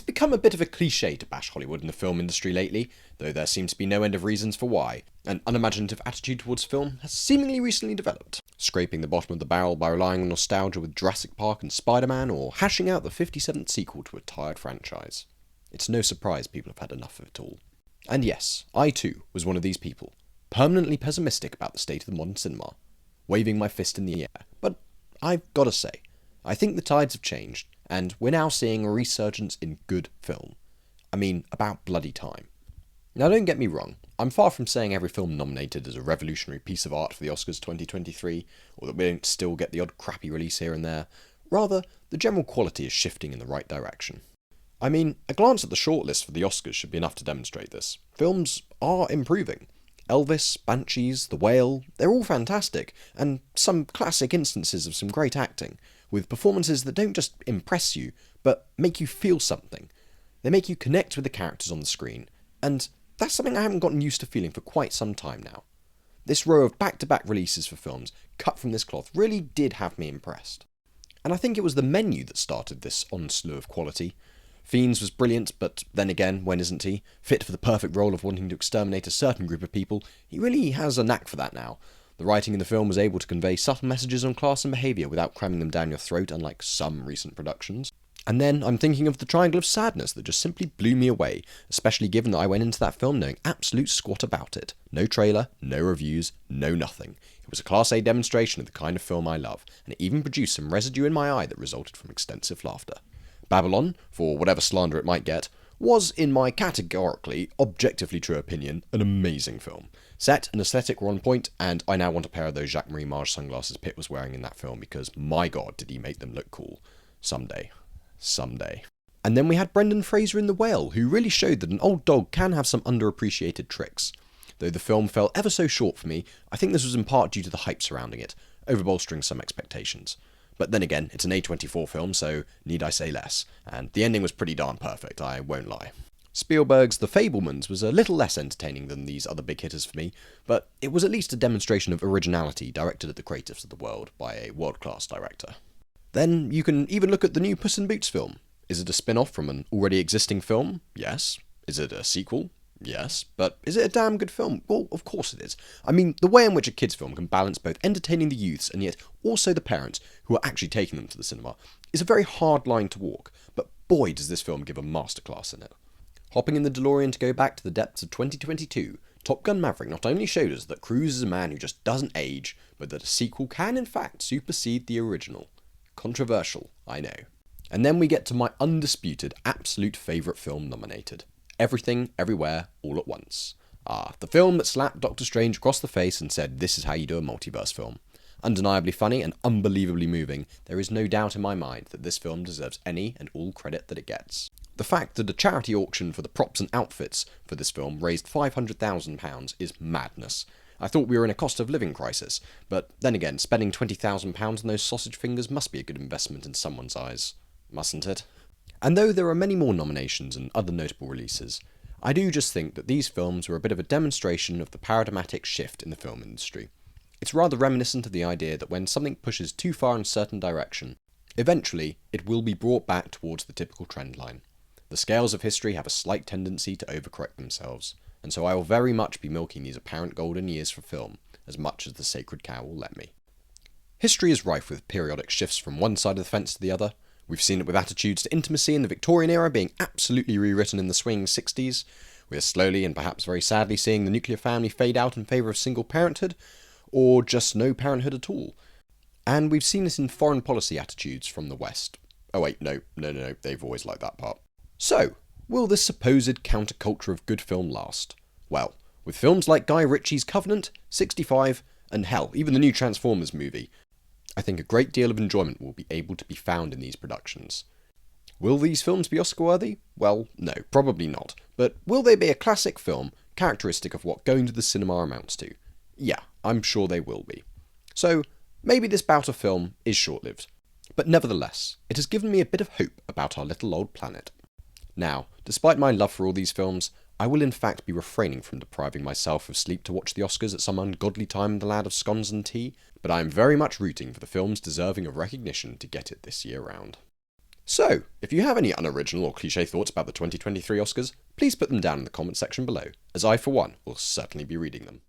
It's become a bit of a cliche to bash Hollywood and the film industry lately, though there seems to be no end of reasons for why. An unimaginative attitude towards film has seemingly recently developed, scraping the bottom of the barrel by relying on nostalgia with Jurassic Park and Spider-Man, or hashing out the 57th sequel to a tired franchise. It's no surprise people have had enough of it all. And yes, I too was one of these people, permanently pessimistic about the state of the modern cinema, waving my fist in the air. But I've got to say, I think the tides have changed, and we're now seeing a resurgence in good film. I mean, about bloody time. Now don't get me wrong, I'm far from saying every film nominated is a revolutionary piece of art for the Oscars 2023, or that we don't still get the odd crappy release here and there. Rather, the general quality is shifting in the right direction. I mean, a glance at the shortlist for the Oscars should be enough to demonstrate this. Films are improving. Elvis, Banshees, The Whale, they're all fantastic, and some classic instances of some great acting, with performances that don't just impress you, but make you feel something. They make you connect with the characters on the screen, and that's something I haven't gotten used to feeling for quite some time now. This row of back-to-back releases for films cut from this cloth really did have me impressed. And I think it was the menu that started this onslaught of quality. Fiends was brilliant, but then again, when isn't he? Fit for the perfect role of wanting to exterminate a certain group of people, he really has a knack for that now. The writing in the film was able to convey subtle messages on class and behaviour without cramming them down your throat, unlike some recent productions. And then I'm thinking of the Triangle of Sadness that just simply blew me away, especially given that I went into that film knowing absolute squat about it. No trailer, no reviews, no nothing. It was a Class A demonstration of the kind of film I love, and it even produced some residue in my eye that resulted from extensive laughter. Babylon, for whatever slander it might get, was, in my categorically, objectively true opinion, an amazing film. Set and aesthetic were on point, and I now want a pair of those Jacques-Marie Mage sunglasses Pitt was wearing in that film because, my god, did he make them look cool. Someday. And then we had Brendan Fraser in The Whale, who really showed that an old dog can have some underappreciated tricks. Though the film fell ever so short for me, I think this was in part due to the hype surrounding it, overbolstering some expectations. But then again, it's an A24 film, so need I say less, and the ending was pretty darn perfect, I won't lie. Spielberg's The Fabelmans was a little less entertaining than these other big hitters for me, but it was at least a demonstration of originality directed at the creatives of the world by a world-class director. Then you can even look at the new Puss in Boots film. Is it a spin-off from an already existing film? Yes. Is it a sequel? Yes. But is it a damn good film? Well, of course it is. I mean, the way in which a kids' film can balance both entertaining the youths and yet also the parents who are actually taking them to the cinema is a very hard line to walk, but boy does this film give a masterclass in it. Hopping in the DeLorean to go back to the depths of 2022, Top Gun Maverick not only showed us that Cruise is a man who just doesn't age, but that a sequel can in fact supersede the original. Controversial, I know. And then we get to my undisputed absolute favourite film nominated. Everything, Everywhere, All at Once. The film that slapped Doctor Strange across the face and said, this is how you do a multiverse film. Undeniably funny and unbelievably moving, there is no doubt in my mind that this film deserves any and all credit that it gets. The fact that a charity auction for the props and outfits for this film raised £500,000 is madness. I thought we were in a cost of living crisis, but then again, spending £20,000 on those sausage fingers must be a good investment in someone's eyes, mustn't it? And though there are many more nominations and other notable releases, I do just think that these films were a bit of a demonstration of the paradigmatic shift in the film industry. It's rather reminiscent of the idea that when something pushes too far in a certain direction, eventually it will be brought back towards the typical trend line. The scales of history have a slight tendency to overcorrect themselves, and so I will very much be milking these apparent golden years for film, as much as the sacred cow will let me. History is rife with periodic shifts from one side of the fence to the other. We've seen it with attitudes to intimacy in the Victorian era being absolutely rewritten in the swinging 60s. We are slowly and perhaps very sadly seeing the nuclear family fade out in favour of single parenthood, or just no parenthood at all. And we've seen it in foreign policy attitudes from the West. Oh wait, no, they've always liked that part. So, will this supposed counterculture of good film last? Well, with films like Guy Ritchie's Covenant, 65, and hell, even the new Transformers movie, I think a great deal of enjoyment will be able to be found in these productions. Will these films be Oscar-worthy? Well, no, probably not. But will they be a classic film, characteristic of what going to the cinema amounts to? Yeah, I'm sure they will be. So, maybe this bout of film is short-lived. But nevertheless, it has given me a bit of hope about our little old planet. Now, despite my love for all these films, I will in fact be refraining from depriving myself of sleep to watch the Oscars at some ungodly time in the land of scones and tea, but I am very much rooting for the films deserving of recognition to get it this year round. So, if you have any unoriginal or cliche thoughts about the 2023 Oscars, please put them down in the comment section below, as I, for one, will certainly be reading them.